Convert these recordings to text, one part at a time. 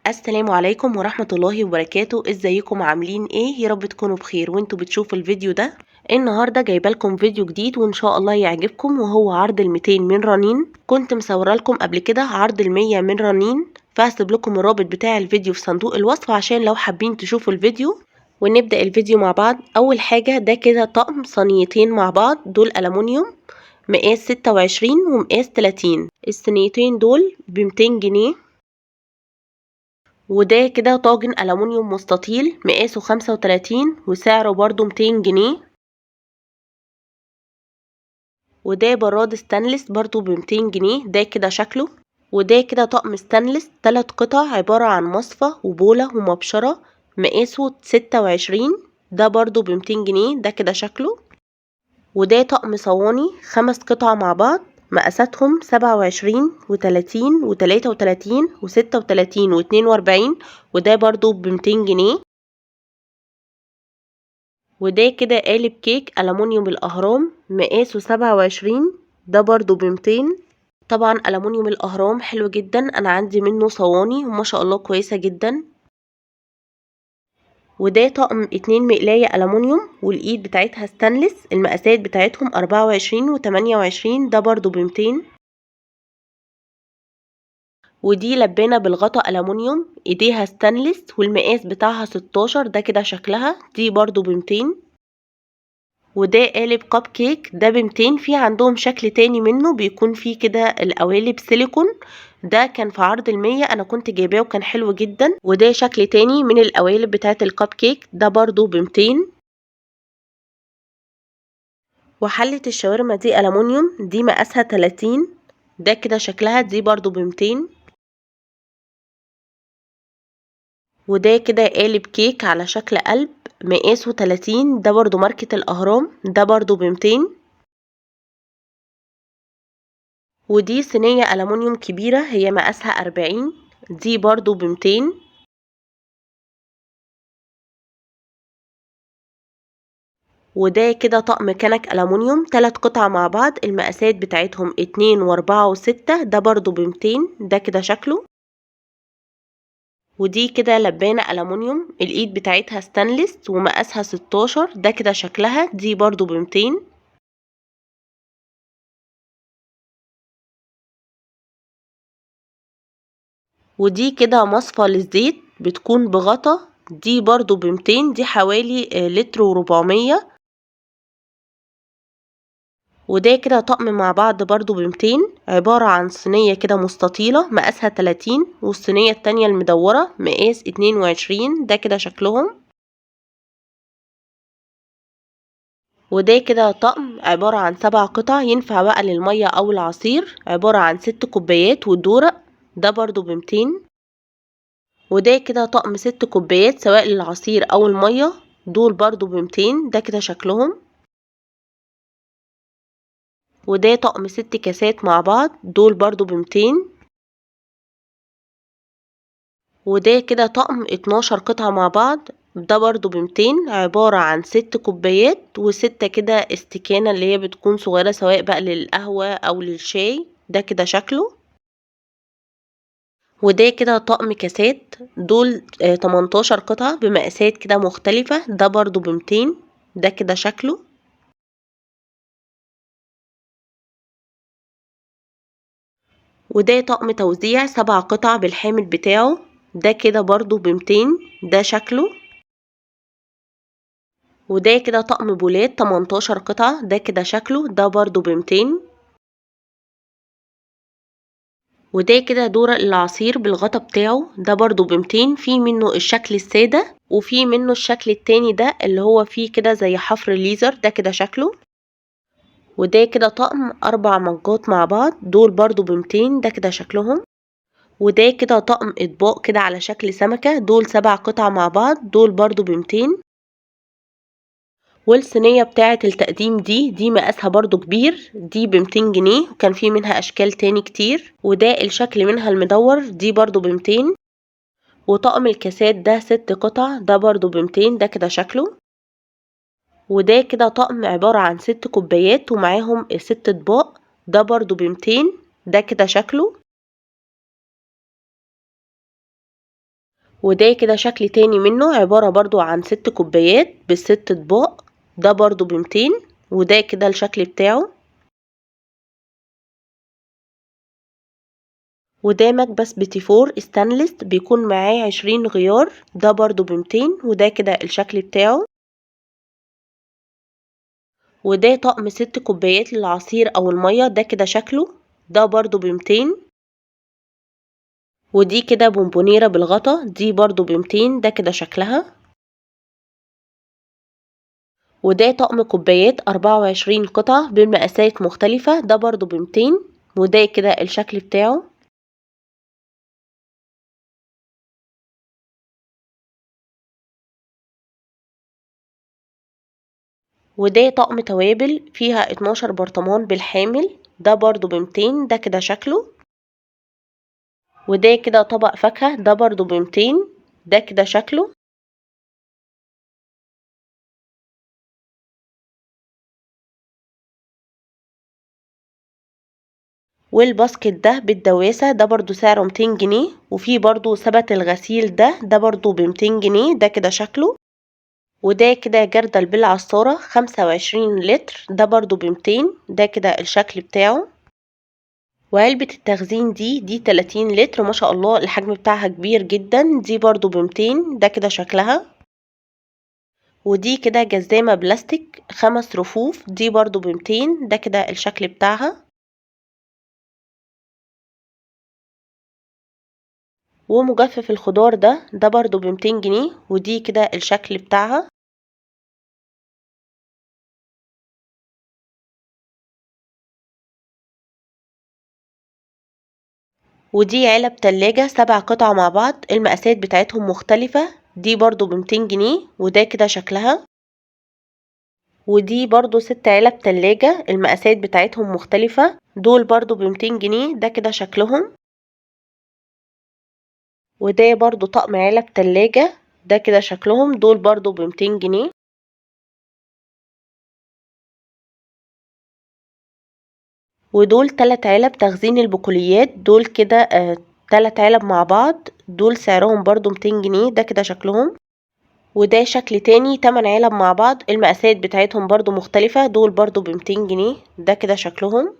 السلام عليكم ورحمة الله وبركاته. ازيكم عاملين ايه؟ يا رب تكونوا بخير وانتوا بتشوفوا الفيديو ده. النهاردة جايبه لكم فيديو جديد وان شاء الله يعجبكم، وهو عرض ال200 من رنين. كنت مصوره لكم قبل كده عرض ال100 من رنين، فهسيب لكم الرابط بتاع الفيديو في صندوق الوصف عشان لو حابين تشوفوا الفيديو. ونبدأ الفيديو مع بعض. اول حاجة ده كده طقم صينيتين مع بعض، دول ألمونيوم مقاس 26 ومقاس 30. الصينيتين دول ب200 جنيه. وده كده طاجن ألمونيوم مستطيل مقاسه 35 وسعره برضو 200 جنيه. وده براد ستانلس برضو ب200 جنيه، ده كده شكله. وده كده طقم ستانلس 3 قطع عبارة عن مصفى وبولة ومبشرة، مقاسه 26، ده برضو ب200 جنيه، ده كده شكله. وده طقم صواني 5 قطع مع بعض، مقاساتهم 27 و30 و33 و36 و42، وده برضو ب200 جنيه. وده كده قالب كيك ألمونيوم الأهرام مقاسه 27، ده برضو ب200. طبعا ألمونيوم الأهرام حلو جدا، أنا عندي منه صواني وما شاء الله كويسة جدا. وده طقم 2 مقلاية ألمونيوم والإيد بتاعتها ستانلس، المقاسات بتاعتهم 24 و28، ده برضو ب200. ودي لبانة بالغطا ألمونيوم، ايديها ستانلس والمقاس بتاعها 16، ده كده شكلها، دي برضو ب200. وده قالب كب كيك، ده ب200. في عندهم شكل تاني منه بيكون فيه كده القوالب سيليكون، ده كان في عرض ال100، انا كنت جايباه وكان حلو جدا. وده شكل تاني من القوالب بتاعت الكب كيك، ده برضو ب200. وحلة الشاورما دي ألمونيوم، دي مقاسها 30، ده كده شكلها، دي برضو ب200. وده كده قالب كيك على شكل قلب مقاسه 30، ده برضو ماركة الأهرام، ده برضو ب200. ودي صينية ألمونيوم كبيرة، هي مقاسها 40، دي برضو ب200. وده كده طقم كنك ألمونيوم 3 قطع مع بعض، المقاسات بتاعتهم 2 و4 و6، ده برضو ب200، ده كده شكله. ودي كده لبانة ألمونيوم الإيد بتاعتها ستانلس ومقاسها 16، ده كده شكلها، دي برضو ب200. ودي كده مصفى للزيت بتكون بغطا، دي برضو ب200، دي حوالي لتر و400. وده كده طقم مع بعض برضو ب200، عبارة عن صينية كده مستطيلة مقاسها 30، والصينية التانية المدورة مقاس 22، ده كده شكلهم. وده كده طقم عبارة عن 7 قطع، ينفع بقى للمية أو العصير، عبارة عن 6 كوبايات والدورق، ده برضو ب200. وده كده طقم 6 كوبايات سواء للعصير أو المية، دول برضو ب200، ده كده شكلهم. وده طقم 6 كاسات مع بعض، دول برضو ب200. وده كده طقم 12 قطعة مع بعض، ده برضو ب200، عبارة عن 6 كوبايات و6 كده استكانة اللي هي بتكون صغيرة سواء بقى للقهوة أو للشاي، ده كده شكله. وده كده طقم كاسات، دول 18 قطعة بمقاسات كده مختلفة، ده برضو ب200، ده كده شكله. وده طقم توزيع 7 قطع بالحامل بتاعه، ده كده برضو ب200، ده شكله. وده كده طقم بولات 18 قطعة، ده كده شكله، ده برضو ب200. وده كده دورق العصير بالغطا بتاعه، ده برضو ب200. في منه الشكل السادة وفي منه الشكل التاني ده اللي هو فيه كده زي حفر ليزر، ده كده شكله. وده كده طقم 4 مجات مع بعض، دول برضو ب200، ده كده شكلهم. وده كده طقم اطباق كده على شكل سمكة، دول 7 قطع مع بعض، دول برضو ب200. والصينية بتاعة التقديم دي مقاسها برضو كبير، دي ب200 جنيه، وكان في منها اشكال تاني كتير. وده الشكل منها المدور، دي برضو ب200. وطقم الكاسات ده 6 قطع، ده برضو ب200، ده كده شكله. وده كده طقم عبارة عن 6 كوبايات ومعاهم 6 اطباق، ده برضو ب200، ده كده شكله. وده كده شكل تاني منه، عبارة برضو عن 6 كوبايات بالست اطباق، ده برضو ب200. وده كده الشكل بتاعه. وده مكبس بتيفور ستانلس بيكون معاه 20 غيار، ده برضو ب200. وده كده الشكل بتاعه. وده طقم 6 كوبايات للعصير او المية، ده كده شكله، ده برضو ب200. ودي كده بونبونيرة بالغطا، دي برضو ب200، ده كده شكلها. وده طقم كوبايات 24 قطعة بمقاسات مختلفة، ده برضو ب200. وده كده الشكل بتاعه. وده طقم توابل فيها 12 برطمان بالحامل، ده برضو ب200، ده كده شكله. وده كده طبق فاكهة، ده برضو ب200، ده كده شكله. والباسكت ده بالدواسة، ده برضو سعره 200 جنيه. وفي برضو سبت الغسيل ده برضو ب200 جنيه، ده كده شكله. وده كده جردل بالعصارة 25 لتر، ده برضو ب200، ده كده الشكل بتاعه. وعلبة التخزين دي 30 لتر، ما شاء الله الحجم بتاعها كبير جدا، دي برضو ب200، ده كده شكلها. ودي كده جزامة بلاستيك 5 رفوف، دي برضو ب200، ده كده الشكل بتاعها. ومجفف الخضار ده برضو ب200 جنيه، ودي كده الشكل بتاعها. ودي علب تلاجة 7 قطع مع بعض، المقاسات بتاعتهم مختلفة، دي برضو ب200 جنيه، وده كده شكلها. ودي برضو 6 علب تلاجة، المقاسات بتاعتهم مختلفة، دول برضو ب200 جنيه، ده كده شكلهم. وده برضو طقم علب تلاجة، ده كده شكلهم، دول برضو ب200 جنيه. ودول 3 علب تخزين البقوليات، دول كده 3 علب مع بعض، دول سعرهم برضو 200 جنيه، ده كده شكلهم. وده شكل تاني 8 علب مع بعض، المقاسات بتاعتهم برضو مختلفة، دول برضو ب200 جنيه، ده كده شكلهم.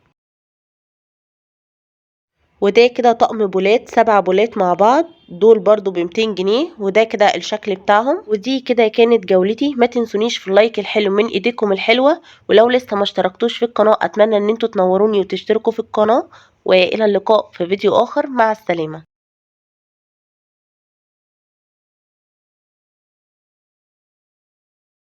وده كده طقم بولات 7 بولات مع بعض، دول برضو ب200 جنيه، وده كده الشكل بتاعهم. ودي كده كانت جولتي، ما تنسونيش في اللايك الحلو من ايديكم الحلوة. ولو لسه ما اشتركتوش في القناة اتمنى ان انتوا تنوروني وتشتركوا في القناة. والى اللقاء في فيديو اخر، مع السلامة.